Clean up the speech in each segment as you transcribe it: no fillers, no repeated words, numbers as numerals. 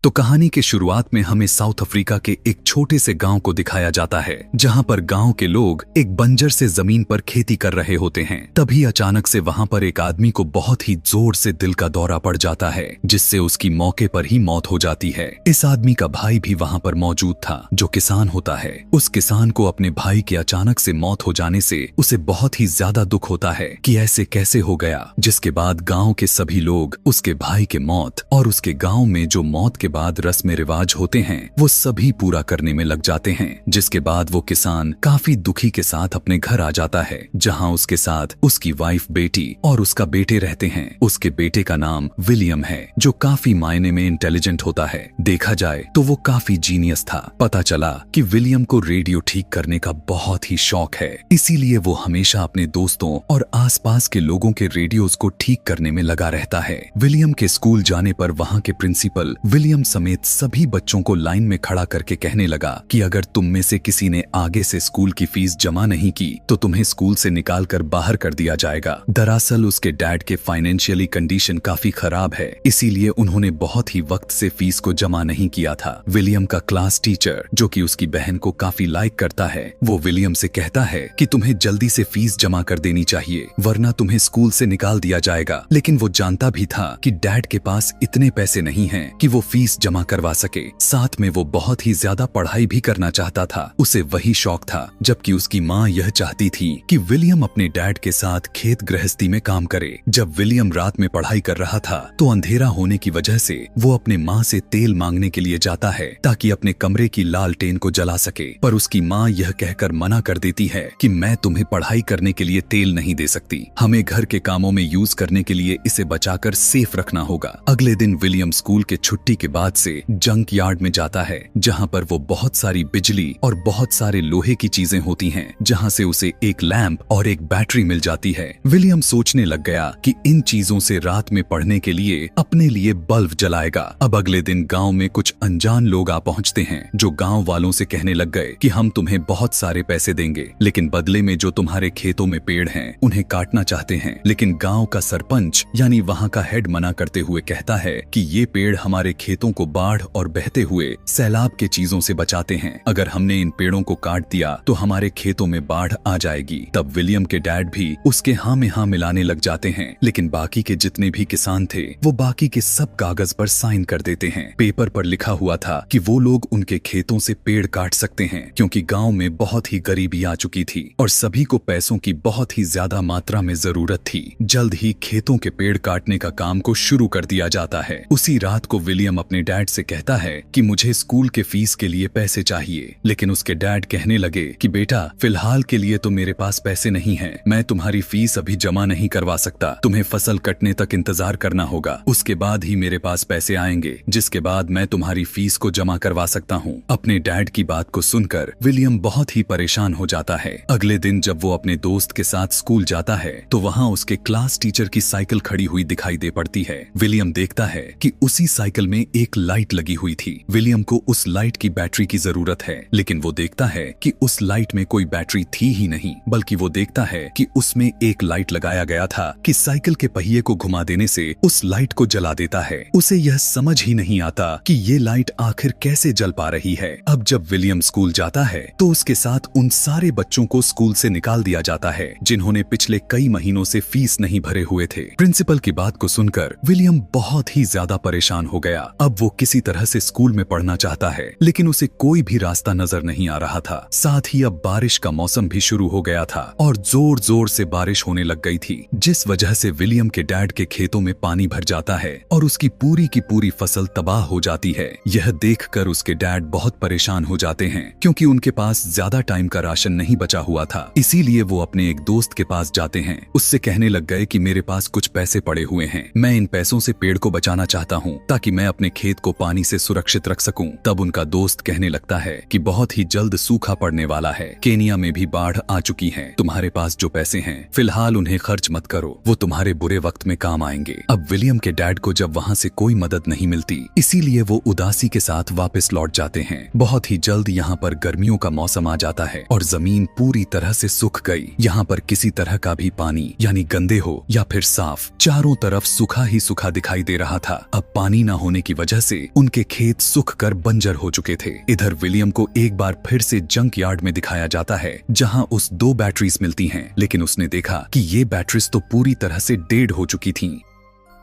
तो कहानी के शुरुआत में हमें साउथ अफ्रीका के एक छोटे से गांव को दिखाया जाता है, जहां पर गांव के लोग एक बंजर से जमीन पर खेती कर रहे होते हैं। तभी अचानक से वहां पर एक आदमी को बहुत ही जोर से दिल का दौरा पड़ जाता है, जिससे उसकी मौके पर ही मौत हो जाती है। इस आदमी का भाई भी वहां पर मौजूद था, जो किसान होता है। उस किसान को अपने भाई के अचानक से मौत हो जाने से उसे बहुत ही ज्यादा दुख होता है कि ऐसे कैसे हो गया। जिसके बाद गांव के सभी लोग उसके भाई के मौत और उसके गांव में जो मौत के बाद रस्म रिवाज होते हैं वो सभी पूरा करने में लग जाते हैं। जिसके बाद वो किसान काफी दुखी के साथ अपने घर आ जाता है, जहां उसके साथ उसकी वाइफ, बेटी और उसका बेटे रहते हैं। उसके बेटे का नाम विलियम है, जो काफी मायने में इंटेलिजेंट होता है। देखा जाए तो वो काफी जीनियस था। पता चला कि विलियम को रेडियो ठीक करने का बहुत ही शौक है, इसीलिए वो हमेशा अपने दोस्तों और आसपास के लोगों के रेडियोज को ठीक करने में लगा रहता है। विलियम के स्कूल जाने पर वहां के प्रिंसिपल विलियम समेत सभी बच्चों को लाइन में खड़ा करके कहने लगा कि अगर तुम में से किसी ने आगे से स्कूल की फीस जमा नहीं की तो तुम्हें स्कूल से निकाल कर बाहर कर दिया जाएगा। दरअसल उसके डैड के फाइनेंशियली कंडीशन काफी खराब है, इसीलिए उन्होंने बहुत ही वक्त से फीस को जमा नहीं किया था। विलियम का क्लास टीचर, जो कि उसकी बहन को काफी लाइक करता है, वो विलियम से कहता है कि तुम्हें जल्दी से फीस जमा कर देनी चाहिए, वरना तुम्हें स्कूल से निकाल दिया जाएगा। लेकिन वो जानता भी था कि डैड के पास इतने पैसे नहीं हैं कि वो फीस जमा करवा सके। साथ में वो बहुत ही ज्यादा पढ़ाई भी करना चाहता था, उसे वही शौक था। जबकि उसकी माँ यह चाहती थी कि विलियम अपने डैड के साथ खेत गृहस्थी में काम करे। जब विलियम रात में पढ़ाई कर रहा था तो अंधेरा होने की वजह से वो अपने माँ से तेल मांगने के लिए जाता है, ताकि अपने कमरे की लालटेन को जला सके। पर उसकी माँ यह कहकर मना कर देती है कि मैं तुम्हें पढ़ाई करने के लिए तेल नहीं दे सकती, हमें घर के कामों में यूज करने के लिए इसे बचाकर सेफ रखना होगा। अगले दिन विलियम स्कूल के छुट्टी के बाद से जंक यार्ड में जाता है, जहां पर वो बहुत सारी बिजली और बहुत सारे लोहे की चीजें होती हैं, जहां से उसे एक लैंप और एक बैटरी मिल जाती है। विलियम सोचने लग गया कि इन चीजों से रात में पढ़ने के लिए अपने लिए बल्ब जलाएगा। अब अगले दिन गांव में कुछ अनजान लोग आ पहुंचते हैं, जो गांव वालों से कहने लग गए कि हम तुम्हें बहुत सारे पैसे देंगे, लेकिन बदले में जो तुम्हारे खेतों में पेड़ हैं उन्हें काटना चाहते हैं। लेकिन गांव का सरपंच यानी वहां का हेड मना करते हुए कहता है कि ये पेड़ हमारे खेतों को बाढ़ और बहते हुए सैलाब के चीजों से बचाते हैं। अगर हमने इन पेड़ों को काट दिया तो हमारे खेतों में बाढ़ आ जाएगी। तब विलियम के डैड भी उसके हाँ में हाँ मिलाने लग जाते हैं, लेकिन बाकी के जितने भी किसान थे वो बाकी के सब कागज पर साइन कर देते हैं। पेपर पर लिखा हुआ था कि वो लोग उनके खेतों से पेड़ काट सकते हैं, क्योंकि गांव में बहुत ही गरीबी आ चुकी थी और सभी को पैसों की बहुत ही ज्यादा मात्रा में जरूरत थी। जल्द ही खेतों के पेड़ काटने का काम को शुरू कर दिया जाता है। उसी रात को विलियम अपने डैड से कहता है कि मुझे स्कूल के फीस के लिए पैसे चाहिए, लेकिन उसके डैड कहने लगे कि बेटा, फिलहाल के लिए तो मेरे पास पैसे नहीं हैं, मैं तुम्हारी फीस अभी जमा नहीं करवा सकता, तुम्हें फसल कटने तक इंतजार करना होगा, उसके बाद ही मेरे पास पैसे आएंगे, जिसके बाद मैं तुम्हारी फीस को जमा करवा सकता हूँ। अपने डैड की बात को सुनकर विलियम बहुत ही परेशान हो जाता है। अगले दिन जब वो अपने दोस्त के साथ स्कूल जाता है तो वहाँ उसके क्लास टीचर की साइकिल खड़ी हुई दिखाई दे पड़ती है। विलियम देखता है कि उसी साइकिल में एक लाइट लगी हुई थी। विलियम को उस लाइट की बैटरी की जरूरत है, लेकिन वो देखता है कि उस लाइट में कोई बैटरी थी ही नहीं, बल्कि वो देखता है कि उसमें एक लाइट लगाया गया था कि साइकिल के पहिए को घुमा देने से उस लाइट को जला देता है। उसे यह समझ ही नहीं आता कि ये लाइट आखिर कैसे जल पा रही है। अब जब विलियम स्कूल जाता है तो उसके साथ उन सारे बच्चों को स्कूल से निकाल दिया जाता है, जिन्होंने पिछले कई महीनों से फीस नहीं भरे हुए थे। प्रिंसिपल की बात को सुनकर विलियम बहुत ही ज्यादा परेशान हो गया। अब वो किसी तरह से स्कूल में पढ़ना चाहता है, लेकिन उसे कोई भी रास्ता नजर नहीं आ रहा था। साथ ही अब बारिश का मौसम भी शुरू हो गया था और जोर जोर से बारिश होने लग गई थी, जिस वजह से विलियम के डैड के खेतों में पानी भर जाता है और उसकी पूरी की पूरी फसल तबाह हो जाती है। यह देखकर उसके डैड बहुत परेशान हो जाते हैं, क्योंकि उनके पास ज्यादा टाइम का राशन नहीं बचा हुआ था। इसीलिए वो अपने एक दोस्त के पास जाते हैं। उससे कहने लग गए कि मेरे पास कुछ पैसे पड़े हुए हैं, मैं इन पैसों से पेड़ को बचाना चाहता हूँ, ताकि मैं अपने खेत को पानी से सुरक्षित रख सकूं। तब उनका दोस्त कहने लगता है कि बहुत ही जल्द सूखा पड़ने वाला है, केनिया में भी बाढ़ आ चुकी है, तुम्हारे पास जो पैसे हैं फिलहाल उन्हें खर्च मत करो, वो तुम्हारे बुरे वक्त में काम आएंगे। अब विलियम के डैड को जब वहाँ से कोई मदद नहीं मिलती, इसीलिए वो उदासी के साथ वापस लौट जाते हैं। बहुत ही जल्द यहाँ पर गर्मियों का मौसम आ जाता है और जमीन पूरी तरह से सूख गई। यहाँ पर किसी तरह का भी पानी यानी गंदे हो या फिर साफ, चारों तरफ सूखा ही सूखा दिखाई दे रहा था। अब पानी न होने की वजह वजह से उनके खेत सूख कर बंजर हो चुके थे। इधर विलियम को एक बार फिर से जंक यार्ड में दिखाया जाता है, जहां उस 2 बैटरीज मिलती हैं, लेकिन उसने देखा कि ये बैटरीज तो पूरी तरह से डेड हो चुकी थीं।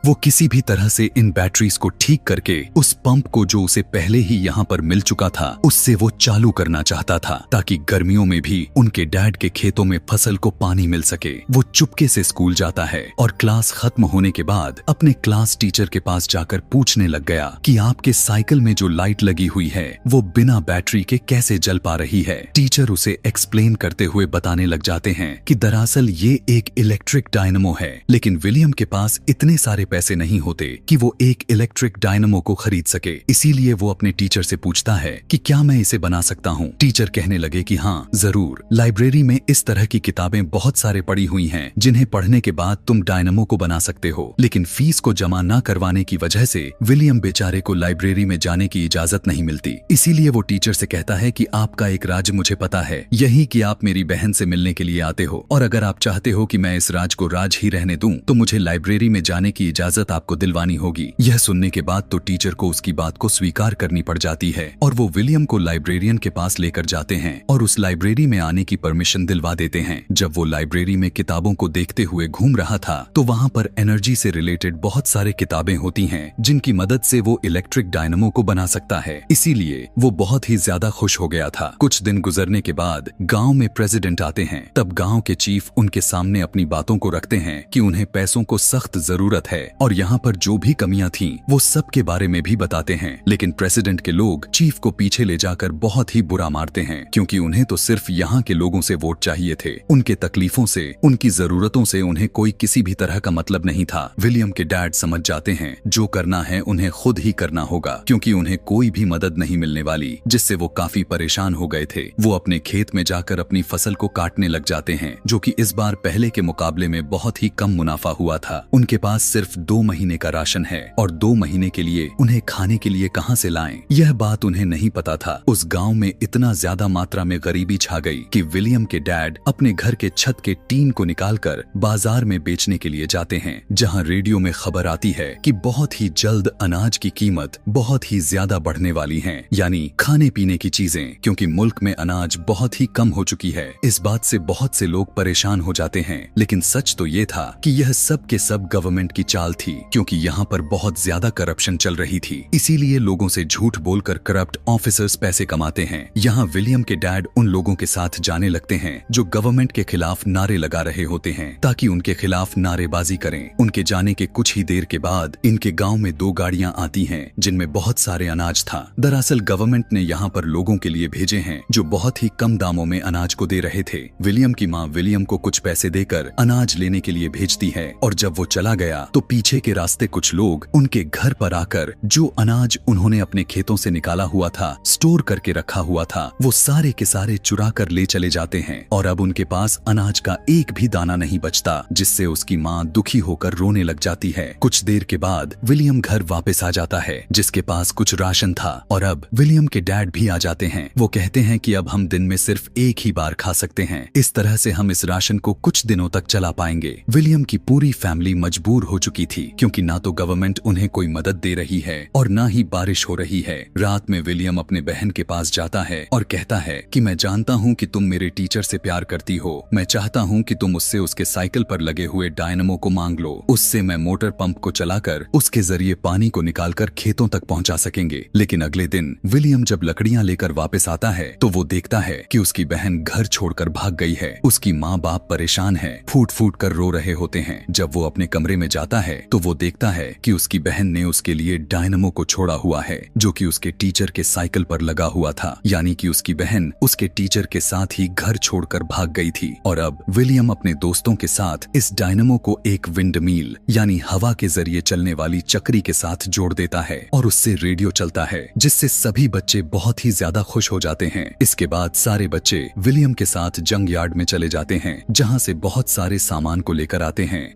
वो किसी भी तरह से इन बैटरीज को ठीक करके उस पंप को जो उसे पहले ही यहाँ पर मिल चुका था उससे वो चालू करना चाहता था, ताकि गर्मियों में भी उनके डैड के खेतों में फसल को पानी मिल सके। वो चुपके से स्कूल जाता है और क्लास खत्म होने के बाद अपने क्लास टीचर के पास जाकर पूछने लग गया कि आपके साइकिल में जो लाइट लगी हुई है वो बिना बैटरी के कैसे जल पा रही है। टीचर उसे एक्सप्लेन करते हुए बताने लग जाते हैं कि दरअसल ये एक इलेक्ट्रिक डायनमो है, लेकिन विलियम के पास इतने सारे पैसे नहीं होते कि वो एक इलेक्ट्रिक डायनमो को खरीद सके। इसीलिए वो अपने टीचर से पूछता है कि क्या मैं इसे बना सकता हूँ। टीचर कहने लगे कि हाँ जरूर, लाइब्रेरी में इस तरह की किताबें बहुत सारे पड़ी हुई हैं जिन्हें पढ़ने के बाद तुम डायनमो को बना सकते हो। लेकिन फीस को जमा न करवाने की वजह से विलियम बेचारे को लाइब्रेरी में जाने की इजाजत नहीं मिलती। इसीलिए वो टीचर से कहता है कि आपका एक राज मुझे पता है, यही कि आप मेरी बहन से मिलने के लिए आते हो, और अगर आप चाहते हो कि मैं इस राज को राज ही रहने दूं तो मुझे लाइब्रेरी में जाने की इजाजत आपको दिलवानी होगी। यह सुनने के बाद तो टीचर को उसकी बात को स्वीकार करनी पड़ जाती है और वो विलियम को लाइब्रेरियन के पास लेकर जाते हैं और उस लाइब्रेरी में आने की परमिशन दिलवा देते हैं। जब वो लाइब्रेरी में किताबों को देखते हुए घूम रहा था तो वहाँ पर एनर्जी से रिलेटेड बहुत सारे किताबें होती हैं जिनकी मदद से वो इलेक्ट्रिक डायनमो को बना सकता है। इसीलिए वो बहुत ही ज्यादा खुश हो गया था। कुछ दिन गुजरने के बाद गाँव में प्रेसिडेंट आते हैं। तब गाँव के चीफ उनके सामने अपनी बातों को रखते हैं कि उन्हें पैसों को सख्त जरूरत है और यहाँ पर जो भी कमियां थीं वो सब के बारे में भी बताते हैं। लेकिन प्रेसिडेंट के लोग चीफ को पीछे ले जाकर बहुत ही बुरा मारते हैं, क्योंकि उन्हें तो सिर्फ यहाँ के लोगों से वोट चाहिए थे। उनके तकलीफों से, उनकी जरूरतों से उन्हें कोई किसी भी तरह का मतलब नहीं था। विलियम के डैड समझ जाते हैं जो करना है उन्हें खुद ही करना होगा, क्योंकि उन्हें कोई भी मदद नहीं मिलने वाली, जिससे वो काफी परेशान हो गए थे। वो अपने खेत में जाकर अपनी फसल को काटने लग जाते हैं, जो कि इस बार पहले के मुकाबले में बहुत ही कम मुनाफा हुआ था। उनके पास सिर्फ 2 महीने का राशन है और 2 महीने के लिए उन्हें खाने के लिए कहां से लाएं, यह बात उन्हें नहीं पता था। उस गांव में इतना ज्यादा मात्रा में गरीबी छा गई कि विलियम के डैड अपने घर के छत के टीन को निकालकर बाजार में बेचने के लिए जाते हैं, जहां रेडियो में खबर आती है कि बहुत ही जल्द अनाज की कीमत बहुत ही ज्यादा बढ़ने वाली है, यानी खाने पीने की चीजें, क्योंकि मुल्क में अनाज बहुत ही कम हो चुकी है। इस बात से बहुत से लोग परेशान हो जाते हैं, लेकिन सच तो ये था कि यह सब के सब गवर्नमेंट की चाल थी, क्योंकि यहाँ पर बहुत ज्यादा करप्शन चल रही थी। इसीलिए लोगों से झूठ बोलकर करप्ट ऑफिसर्स पैसे कमाते हैं। यहाँ विलियम के डैड उन लोगों के साथ जाने लगते हैं जो गवर्नमेंट के खिलाफ नारे लगा रहे होते हैं, ताकि उनके खिलाफ नारेबाजी करें। उनके जाने के कुछ ही देर के बाद इनके गांव में 2 गाड़ियां आती हैं जिनमें बहुत सारे अनाज था। दरअसल गवर्नमेंट ने यहाँ पर लोगों के लिए भेजे हैं जो बहुत ही कम दामों में अनाज को दे रहे थे। विलियम की माँ विलियम को कुछ पैसे देकर अनाज लेने के लिए भेजती है, और जब वो चला गया तो पीछे के रास्ते कुछ लोग उनके घर पर आकर जो अनाज उन्होंने अपने खेतों से निकाला हुआ था, स्टोर करके रखा हुआ था, वो सारे के सारे चुरा कर ले चले जाते हैं और अब उनके पास अनाज का एक भी दाना नहीं बचता, जिससे उसकी माँ दुखी होकर रोने लग जाती है। कुछ देर के बाद विलियम घर वापस आ जाता है, जिसके पास कुछ राशन था, और अब विलियम के डैड भी आ जाते हैं। वो कहते हैं कि अब हम दिन में सिर्फ एक ही बार खा सकते हैं, इस तरह से हम इस राशन को कुछ दिनों तक चला पाएंगे। विलियम की पूरी फैमिली मजबूर हो चुकी थी, क्योंकि ना तो गवर्नमेंट उन्हें कोई मदद दे रही है और ना ही बारिश हो रही है। रात में विलियम अपने बहन के पास जाता है और कहता है कि मैं जानता हूँ कि तुम मेरे टीचर से प्यार करती हो, मैं चाहता हूँ कि तुम उससे उसके साइकिल पर लगे हुए डायनमो को मांग लो, उससे मैं मोटर पंप को चलाकर उसके जरिए पानी को निकालकर खेतों तक पहुँचा सकेंगे। लेकिन अगले दिन विलियम जब लकड़ियाँ लेकर वापस आता है तो वो देखता है कि उसकी बहन घर छोड़कर भाग गई है। उसकी माँ बाप परेशान है, फूट फूट कर रो रहे होते हैं। जब वो अपने कमरे में जाता है तो वो देखता है कि उसकी बहन ने उसके लिए डायनमो को छोड़ा हुआ है, जो कि उसके टीचर के साइकिल पर लगा हुआ था, यानी कि उसकी बहन उसके टीचर के साथ ही घर छोड़कर भाग गई थी। और अब विलियम अपने दोस्तों के साथ इस डायनमो को एक विंडमिल यानी हवा के जरिए चलने वाली चक्री के साथ जोड़ देता है और उससे रेडियो चलता है, जिससे सभी बच्चे बहुत ही ज्यादा खुश हो जाते हैं। इसके बाद सारे बच्चे विलियम के साथ जंग यार्ड में चले जाते हैं, जहाँ से बहुत सारे सामान को लेकर आते हैं।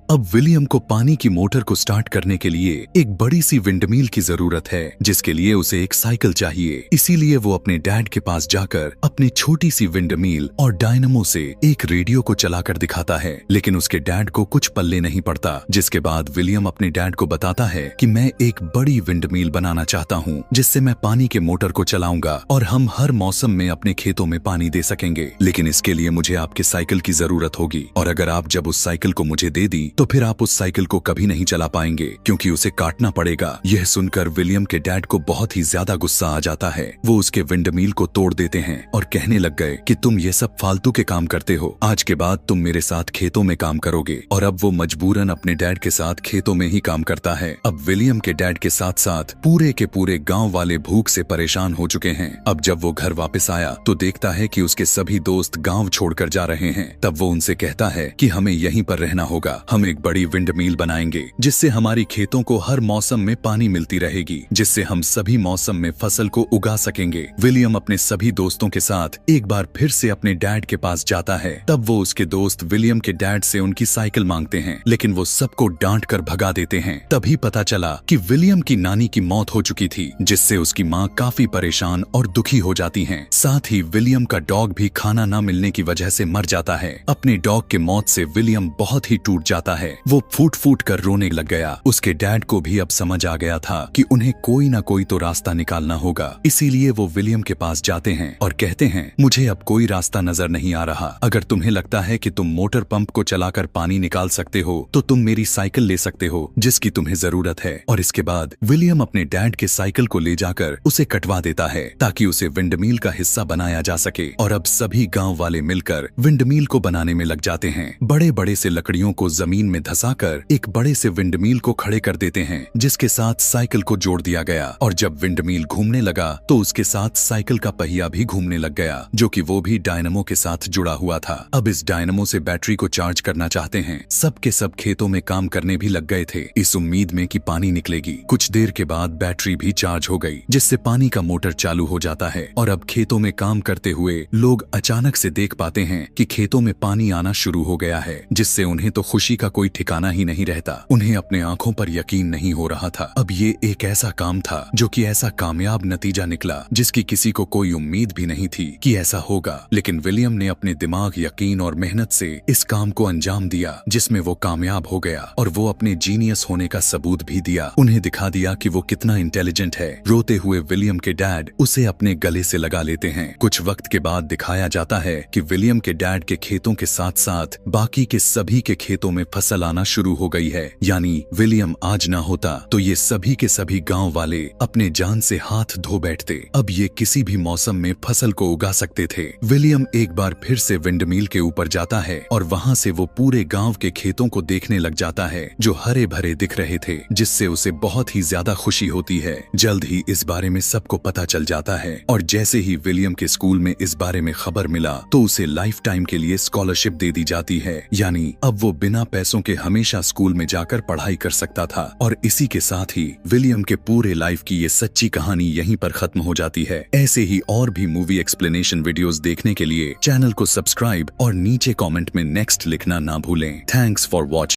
अब विलियम को पानी की मोटर को स्टार्ट करने के लिए एक बड़ी सी विंडमिल की जरूरत है, जिसके लिए उसे एक साइकिल चाहिए। इसीलिए वो अपने डैड के पास जाकर अपनी छोटी सी विंडमिल और डायनमो से एक रेडियो को चलाकर दिखाता है, लेकिन उसके डैड को कुछ पल्ले नहीं पड़ता। जिसके बाद विलियम अपने डैड को बताता है कि मैं एक बड़ी विंडमिल बनाना चाहता हूँ, जिससे मैं पानी के मोटर को चलाऊंगा और हम हर मौसम में अपने खेतों में पानी दे सकेंगे। लेकिन इसके लिए मुझे आपके साइकिल की जरूरत होगी, और अगर आप जब उस साइकिल को मुझे दे दी तो फिर आप उस साइकिल को कभी नहीं चला पाएंगे, क्योंकि उसे काटना पड़ेगा। यह सुनकर विलियम के डैड को बहुत ही ज्यादा गुस्सा आ जाता है। वो उसके विंडमिल को तोड़ देते हैं और कहने लग गए कि तुम ये सब फालतू के काम करते हो, आज के बाद तुम मेरे साथ खेतों में काम करोगे। और अब वो मजबूरन अपने डैड के साथ खेतों में ही काम करता है। अब विलियम के डैड के साथ साथ पूरे के पूरे गांव वाले भूख से परेशान हो चुके हैं। अब जब वो घर वापस आया तो देखता है कि उसके सभी दोस्त गांव छोड़कर जा रहे हैं। तब वो उनसे कहता है कि हमें यहीं पर रहना होगा, हम एक बड़ी विंडमिल बनाएंगे जिससे हमारी खेतों को हर मौसम में पानी मिलती रहेगी, जिससे हम सभी मौसम में फसल को उगा सकेंगे। विलियम अपने सभी दोस्तों के साथ एक बार फिर से अपने डैड के पास जाता है। तब वो उसके दोस्त विलियम के डैड से उनकी साइकिल मांगते हैं, लेकिन वो सबको डांट कर भगा देते हैं। तभी पता चला कि विलियम की नानी की मौत हो चुकी थी, जिससे उसकी माँ काफी परेशान और दुखी हो जाती हैं। साथ ही विलियम का डॉग भी खाना न मिलने की वजह से मर जाता है। अपने डॉग के मौत से विलियम बहुत ही टूट जाता है। वो फूट फूट कर रोने लग गया। उसके डैड को भी अब समझ आ गया था कि उन्हें कोई ना कोई तो रास्ता निकालना होगा। इसीलिए वो विलियम के पास जाते हैं और कहते हैं, मुझे अब कोई रास्ता नजर नहीं आ रहा। अगर तुम्हें लगता है कि तुम मोटर पंप को चलाकर पानी निकाल सकते हो तो तुम मेरी साइकिल ले सकते हो, जिसकी तुम्हें जरूरत है। और इसके बाद विलियम अपने डैड के साइकिल को ले जाकर उसे कटवा देता है, ताकि उसे विंडमिल का हिस्सा बनाया जा सके। और अब सभी गांव वाले मिलकर विंडमिल को बनाने में लग जाते हैं। बड़े बड़े से लकड़ियों को जमीन में धंसाकर एक बड़े से विंडमिल को खड़े कर देते हैं, जिसके साथ साइकिल को जोड़ दिया गया। और जब विंडमिल घूमने लगा तो उसके साथ साइकिल का पहिया भी घूमने लग गया, जो कि वो भी डायनमो के साथ जुड़ा हुआ था। अब इस डायनमो से बैटरी को चार्ज करना चाहते हैं। सबके सब खेतों में काम करने भी लग गए थे, इस उम्मीद में कि पानी निकलेगी। कुछ देर के बाद बैटरी भी चार्ज हो गई, जिससे पानी का मोटर चालू हो जाता है। और अब खेतों में काम करते हुए लोग अचानक से देख पाते हैं कि खेतों में पानी आना शुरू हो गया है, जिससे उन्हें तो खुशी का कोई ठिकाना ही नहीं रहता। उन्हें अपने आंखों पर यकीन नहीं हो रहा था। अब ये एक ऐसा काम था जो कि ऐसा कामयाब नतीजा निकला, जिसकी किसी को कोई उम्मीद भी नहीं थी कि ऐसा होगा। लेकिन विलियम ने अपने दिमाग, यकीन और मेहनत से इस काम को अंजाम दिया, जिसमें वो कामयाब हो गया। और वो अपने जीनियस होने का सबूत भी दिया। उन्हें दिखा दिया कि वो कितना इंटेलिजेंट है। रोते हुए विलियम के डैड उसे अपने गले से लगा लेते हैं। कुछ वक्त के बाद दिखाया जाता है कि विलियम के डैड के खेतों के साथ साथ बाकी के सभी के खेतों में फसल आना शुरू हो गई है। यानी विलियम आज ना होता तो ये सभी के सभी गांव वाले अपने जान से हाथ धो बैठते। अब ये किसी भी मौसम में फसल को उगा सकते थे। विलियम एक बार फिर से विंडमिल के ऊपर जाता है और वहां से वो पूरे गांव के खेतों को देखने लग जाता है, जो हरे भरे दिख रहे थे, जिससे उसे बहुत ही ज्यादा खुशी होती है। जल्द ही इस बारे में सबको पता चल जाता है, और जैसे ही विलियम के स्कूल में इस बारे में खबर मिला तो उसे लाइफ टाइम के लिए स्कॉलरशिप दे दी जाती है। यानी अब वो बिना पैसों के हमेशा स्कूल में जाकर पढ़ाई कर सकता था। और इसी के साथ ही विलियम के पूरे लाइफ की ये सच्ची कहानी यहीं पर खत्म हो जाती है। ऐसे ही और भी मूवी एक्सप्लेनेशन वीडियोस देखने के लिए चैनल को सब्सक्राइब और नीचे कमेंट में नेक्स्ट लिखना ना भूलें। Thanks for watching.